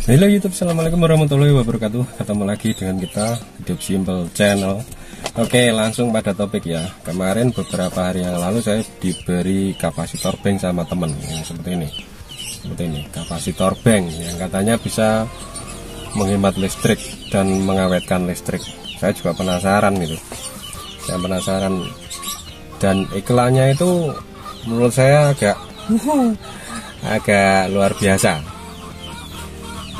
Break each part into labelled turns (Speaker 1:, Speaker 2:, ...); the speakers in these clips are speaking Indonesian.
Speaker 1: Halo YouTube, assalamualaikum warahmatullahi wabarakatuh. Ketemu lagi dengan kita Hidup Simple Channel. Oke, langsung pada topik ya. Kemarin beberapa hari yang lalu saya diberi kapasitor bank sama temen yang seperti ini, kapasitor bank yang katanya bisa menghemat listrik dan mengawetkan listrik. Saya juga penasaran gitu. Saya penasaran, dan iklannya itu menurut saya agak luar biasa.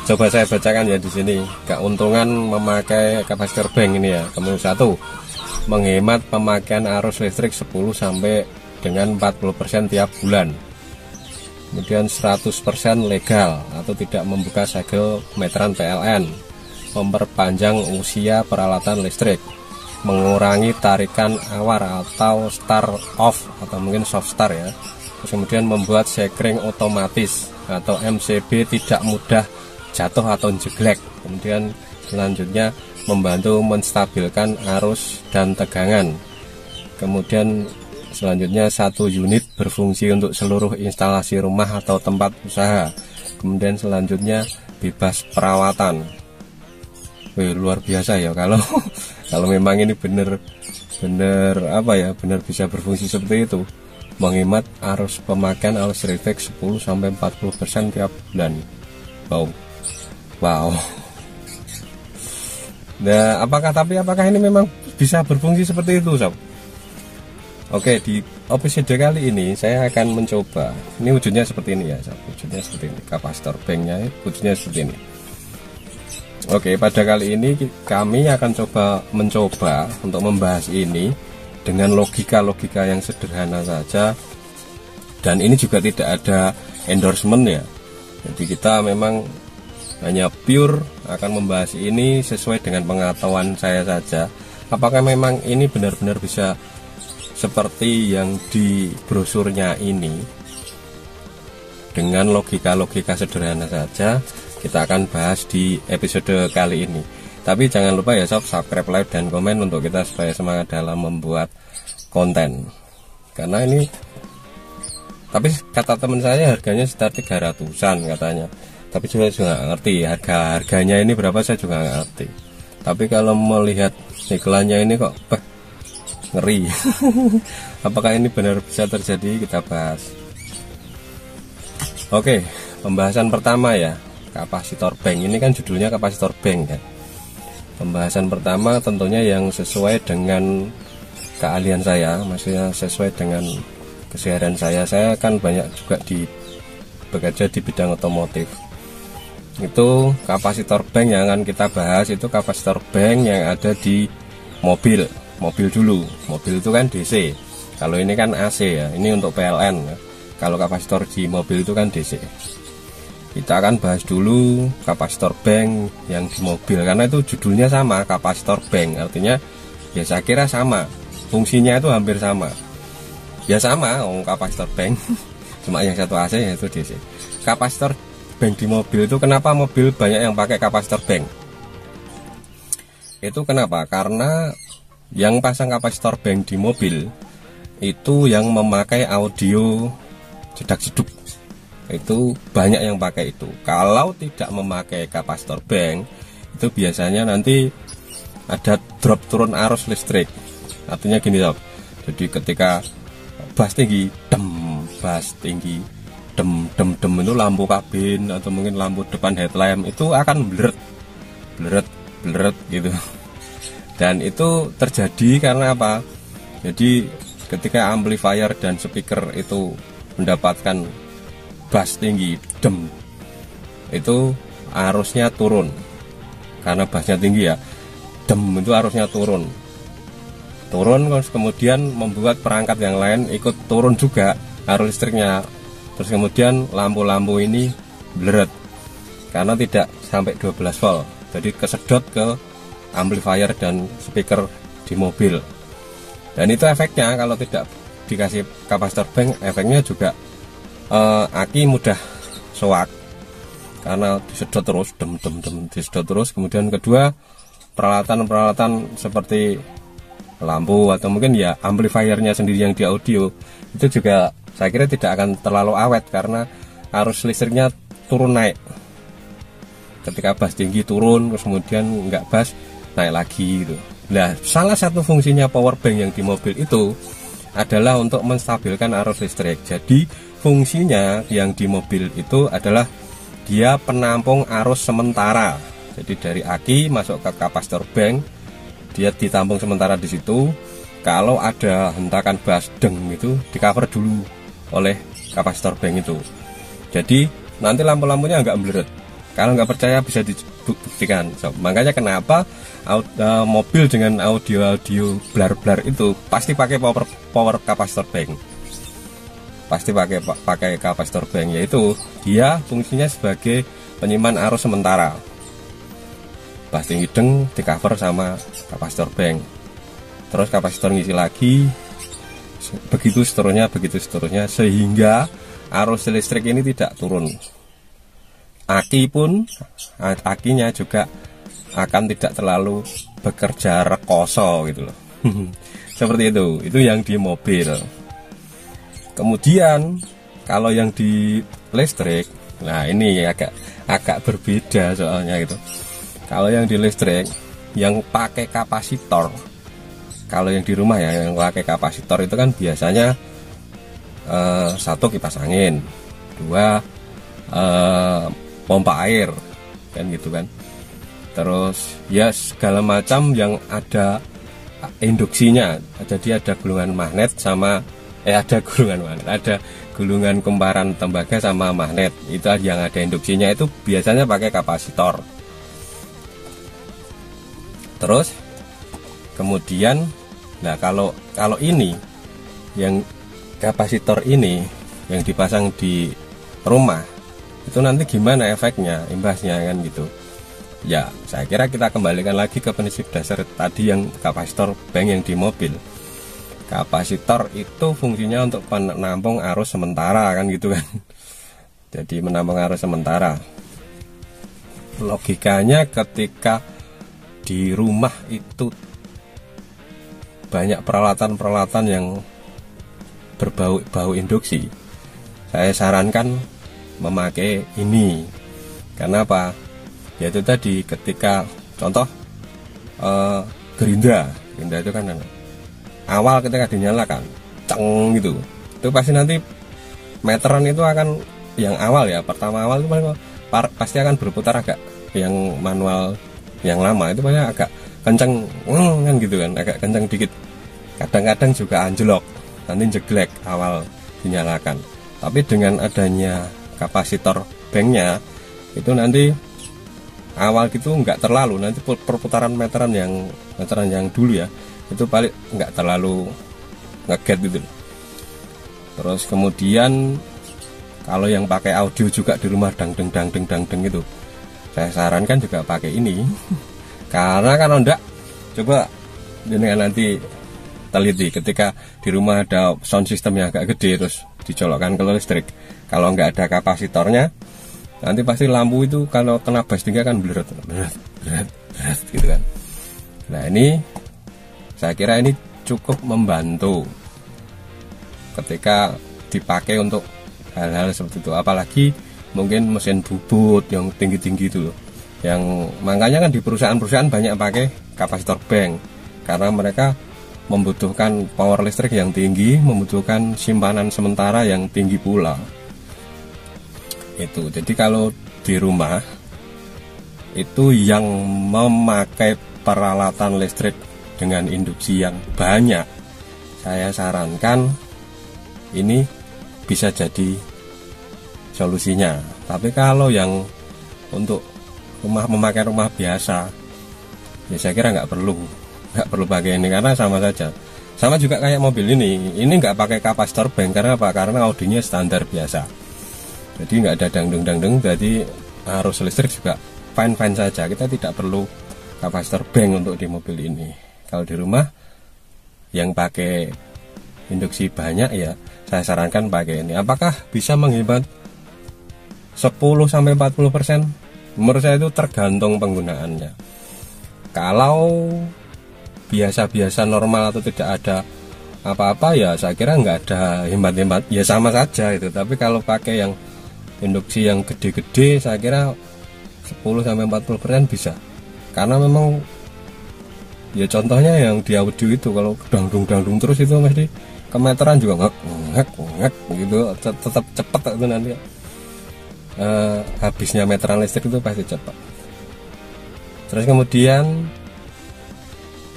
Speaker 1: Coba saya bacakan ya di sini. Keuntungan memakai kapasitor bank ini ya. Kemudian 1, menghemat pemakaian arus listrik 10 sampai dengan 40% tiap bulan. Kemudian 100% legal atau tidak membuka segel meteran PLN. Memperpanjang usia peralatan listrik. Mengurangi tarikan awar atau start off atau mungkin soft start ya. Terus kemudian membuat sekring otomatis atau MCB tidak mudah jatuh atau jeglek. Kemudian selanjutnya membantu menstabilkan arus dan tegangan. Kemudian selanjutnya 1 unit berfungsi untuk seluruh instalasi rumah atau tempat usaha. Kemudian selanjutnya bebas perawatan. Wih, luar biasa ya kalau kalau memang ini benar bisa berfungsi seperti itu. Menghemat arus pemakaian arus listrik 10 sampai 40% tiap bulan. Wow. Nah, apakah ini memang bisa berfungsi seperti itu, Sob? Oke, di episode kali ini saya akan mencoba. Ini wujudnya seperti ini ya, Sob. Wujudnya seperti ini. Kapasitor banknya wujudnya seperti ini. Oke, pada kali ini kami akan mencoba untuk membahas ini dengan logika-logika yang sederhana saja. Dan ini juga tidak ada endorsement ya. Jadi kita memang hanya pure akan membahas ini sesuai dengan pengetahuan saya saja. Apakah memang ini benar-benar bisa seperti yang di brosurnya ini? Dengan logika-logika sederhana saja kita akan bahas di episode kali ini. Tapi jangan lupa ya Sob, subscribe, like, dan komen untuk kita supaya semangat dalam membuat konten. Karena ini, tapi kata teman saya harganya sekitar 300-an katanya. Tapi saya juga nggak ngerti harganya ini berapa, saya juga nggak ngerti. Tapi kalau melihat iklannya ini kok ngeri. Apakah ini benar bisa terjadi? Kita bahas. Oke, pembahasan pertama ya, kapasitor bank. Ini kan judulnya kapasitor bank kan. Pembahasan pertama tentunya yang sesuai dengan keahlian saya, maksudnya sesuai dengan keseharian saya. Saya kan banyak juga bekerja di bidang otomotif. Itu kapasitor bank yang akan kita bahas, itu kapasitor bank yang ada di mobil dulu. Mobil itu kan DC, kalau ini kan AC ya, ini untuk PLN ya. Kalau kapasitor di mobil itu kan DC. Kita akan bahas dulu kapasitor bank yang di mobil, karena itu judulnya sama, kapasitor bank. Artinya ya saya kira sama, fungsinya itu hampir sama. Ya sama, kapasitor bank cuma yang satu AC yaitu DC. Kapasitor bank di mobil itu, kenapa mobil banyak yang pakai kapasitor bank? Itu kenapa? Karena yang pasang kapasitor bank di mobil itu yang memakai audio jedak-jeduk. Itu banyak yang pakai itu. Kalau tidak memakai kapasitor bank, itu biasanya nanti ada drop turun arus listrik. Artinya gini Sob. Jadi ketika bass tinggi, bass tinggi, dem itu lampu kabin atau mungkin lampu depan headlamp itu akan bleret gitu. Dan itu terjadi karena apa? Jadi ketika amplifier dan speaker itu mendapatkan bass tinggi, itu arusnya turun. Karena bassnya tinggi ya, itu arusnya turun, kemudian membuat perangkat yang lain ikut turun juga arus listriknya. Terus kemudian lampu-lampu ini bleret karena tidak sampai 12 volt. Jadi kesedot ke amplifier dan speaker di mobil. Dan itu efeknya kalau tidak dikasih kapasitor bank, efeknya juga aki mudah soak karena disedot terus, disedot terus. Kemudian kedua, peralatan seperti lampu atau mungkin ya amplifiernya sendiri yang di audio itu juga saya kira tidak akan terlalu awet karena arus listriknya turun naik. ketika bas tinggi turun, terus kemudian nggak bas naik lagi gitu. Nah, salah satu fungsinya power bank yang di mobil itu adalah untuk menstabilkan arus listrik. Jadi fungsinya yang di mobil itu adalah dia penampung arus sementara. Jadi dari aki masuk ke kapasitor bank, dia ditampung sementara di situ. Kalau ada hentakan bas deng itu di cover dulu oleh kapasitor bank itu. Jadi nanti lampu-lampunya nggak meleret. Kalau nggak percaya bisa dibuktikan. Makanya kenapa mobil dengan audio blar-blar itu pasti pakai power kapasitor bank. Pasti pakai kapasitor bank, yaitu dia fungsinya sebagai penyimpan arus sementara. Bas tinggi deng di cover sama kapasitor bank. Terus kapasitor ngisi lagi, begitu seterusnya sehingga arus listrik ini tidak turun. Akinya juga akan tidak terlalu bekerja rekoso gitu loh. Seperti itu yang di mobil. Kemudian kalau yang di listrik, nah ini agak berbeda soalnya gitu. Kalau yang di listrik yang pakai kapasitor, kalau yang di rumah ya yang pakai kapasitor itu kan biasanya satu kipas angin, dua pompa air kan gitu kan. Terus ya segala macam yang ada induksinya. Jadi ada gulungan magnet sama ada gulungan kumparan tembaga sama magnet. Itu yang ada induksinya itu biasanya pakai kapasitor. Terus kemudian nah kalau ini yang kapasitor ini yang dipasang di rumah itu nanti gimana efeknya, imbasnya kan gitu. Ya, saya kira kita kembalikan lagi ke prinsip dasar tadi yang kapasitor bank yang di mobil. Kapasitor itu fungsinya untuk menampung arus sementara kan gitu kan. Jadi menampung arus sementara. Logikanya ketika di rumah itu banyak peralatan-peralatan yang berbau induksi, saya sarankan memakai ini. Karena apa? Yaitu tadi ketika contoh gerinda itu kan awal ketika dinyalakan ceng gitu, itu pasti nanti meteran itu akan yang awal ya, pertama awal itu pasti akan berputar agak, yang manual yang lama itu banyak agak kenceng kan gitu kan, agak kenceng dikit, kadang-kadang juga anjlok, nanti jeglek awal dinyalakan. Tapi dengan adanya kapasitor banknya itu nanti awal gitu nggak terlalu, nanti perputaran meteran yang dulu ya itu paling nggak terlalu ngeget gitu. Terus kemudian kalau yang pakai audio juga di rumah dangdeng gitu, saya sarankan juga pakai ini. Karena kalau enggak, coba dengan nanti teliti ketika di rumah ada sound system yang agak gede terus dicolokkan ke listrik, kalau nggak ada kapasitornya nanti pasti lampu itu kalau kena bas tinggi kan berat gitu kan. Nah ini saya kira ini cukup membantu ketika dipakai untuk hal-hal seperti itu, apalagi mungkin mesin bubut yang tinggi-tinggi itu loh, yang makanya kan di perusahaan-perusahaan banyak pakai kapasitor bank karena mereka membutuhkan power listrik yang tinggi, membutuhkan simpanan sementara yang tinggi pula. Itu jadi kalau di rumah itu yang memakai peralatan listrik dengan induksi yang banyak, saya sarankan ini bisa jadi solusinya. Tapi kalau yang untuk memakai rumah biasa, ya saya kira nggak perlu pakai ini, karena sama saja. Sama juga kayak mobil ini nggak pakai kapasitor bank. Karena apa? Karena audionya standar biasa, jadi nggak ada dangdung, jadi arus listrik juga fine saja. Kita tidak perlu kapasitor bank untuk di mobil ini. Kalau di rumah yang pakai induksi banyak ya saya sarankan pakai ini. Apakah bisa menghemat 10-40%? Menurut saya itu tergantung penggunaannya. Kalau biasa-biasa normal atau tidak ada apa-apa ya saya kira nggak ada hemat-hemat, ya sama saja itu. Tapi kalau pakai yang induksi yang gede-gede saya kira 10-40% bisa. Karena memang ya contohnya yang di audio itu, kalau dangdung terus itu mesti kemeteran juga ngek gitu, tetap cepat itu nanti habisnya meteran listrik itu pasti cepat. Terus kemudian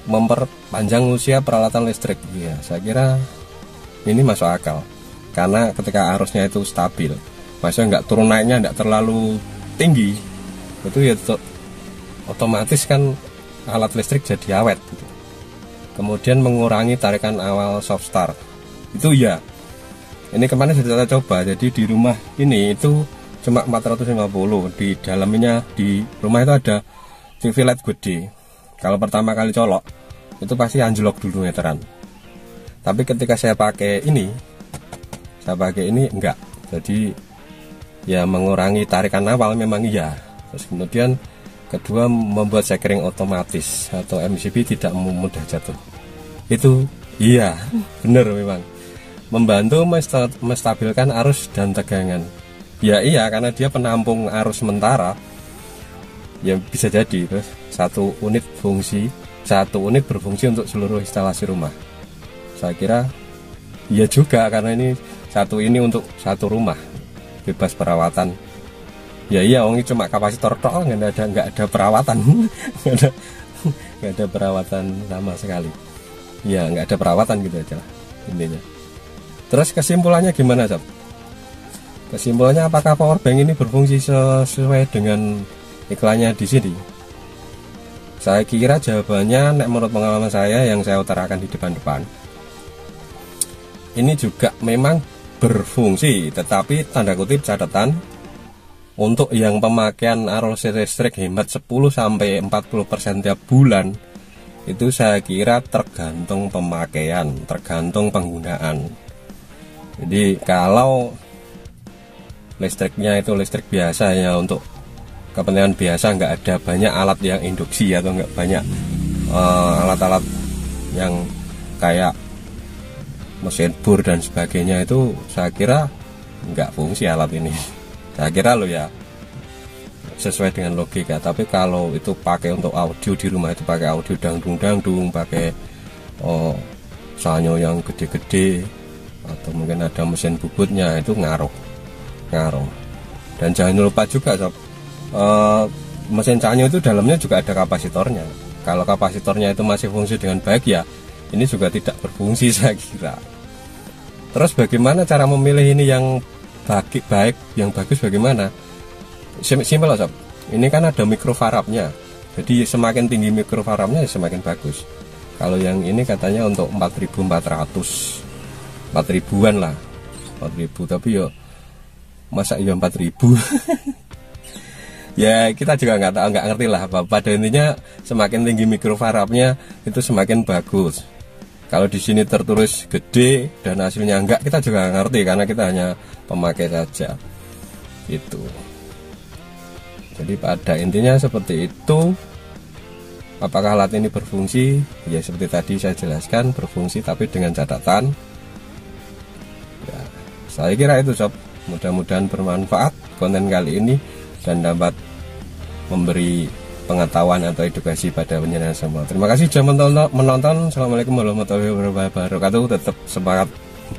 Speaker 1: memperpanjang usia peralatan listrik, ya saya kira ini masuk akal, karena ketika arusnya itu stabil, maksudnya nggak turun naiknya nggak terlalu tinggi, itu ya otomatis kan alat listrik jadi awet gitu. Kemudian mengurangi tarikan awal soft start, itu ya ini kemarin sudah kita coba. Jadi di rumah ini itu cuma 450, di dalamnya di rumah itu ada TV LED gede. Kalau pertama kali colok itu pasti anjlok dulu meteran. Tapi ketika saya pakai ini enggak. Jadi ya mengurangi tarikan awal memang iya. Terus kemudian kedua, membuat sekring otomatis atau MCB tidak mudah jatuh. Itu iya, benar memang. Membantu menstabilkan arus dan tegangan. Ya iya, karena dia penampung arus sementara. Ya bisa jadi. Terus satu unit berfungsi untuk seluruh instalasi rumah. Saya kira iya juga, karena ini untuk satu rumah, bebas perawatan. Ya iya, ini cuma kapasitor tok, nggak ada perawatan. nggak ada perawatan sama sekali. Ya nggak ada perawatan gitu aja lah intinya. Terus kesimpulannya gimana, Sob? Kesimpulannya, apakah powerbank ini berfungsi sesuai dengan iklannya di sini? Saya kira jawabannya, menurut pengalaman saya yang saya utarakan di depan-depan, ini juga memang berfungsi, tetapi tanda kutip catatan, untuk yang pemakaian arus listrik hemat 10-40% tiap bulan, itu saya kira tergantung pemakaian, tergantung penggunaan. Jadi kalau listriknya itu listrik biasa, ya untuk kepentingan biasa, nggak ada banyak alat yang induksi atau nggak banyak alat-alat yang kayak mesin bor dan sebagainya, itu saya kira nggak fungsi alat ini. Saya kira ya sesuai dengan logika. Tapi kalau itu pakai untuk audio di rumah, itu pakai audio dangdung, pakai sanyo yang gede-gede, atau mungkin ada mesin bubutnya, itu ngaruh. Dan jangan lupa juga, Sob, mesin sanyo itu dalamnya juga ada kapasitornya. Kalau kapasitornya itu masih fungsi dengan baik, ya ini juga tidak berfungsi saya kira. Terus bagaimana cara memilih ini yang baik, yang bagus bagaimana? Simpel lah, Sob. Ini kan ada mikrofarabnya. Jadi semakin tinggi mikrofarabnya semakin bagus. Kalau yang ini katanya untuk 4.400, 4.000-an lah, 4.000. Tapi yo masa ya 4.000? Ya kita juga nggak ngerti lah. Pada intinya semakin tinggi mikrofarabnya itu semakin bagus. Kalau di sini tertulis gede dan hasilnya enggak, kita juga nggak ngerti, karena kita hanya pemakai saja. Itu. Jadi pada intinya seperti itu. Apakah alat ini berfungsi? Ya seperti tadi saya jelaskan, berfungsi, tapi dengan catatan. Ya, saya kira itu, Sob. Mudah-mudahan bermanfaat konten kali ini dan dapat memberi pengetahuan atau edukasi pada penjenengan semua. Terima kasih sudah menonton. Assalamualaikum warahmatullahi wabarakatuh. Tetap semangat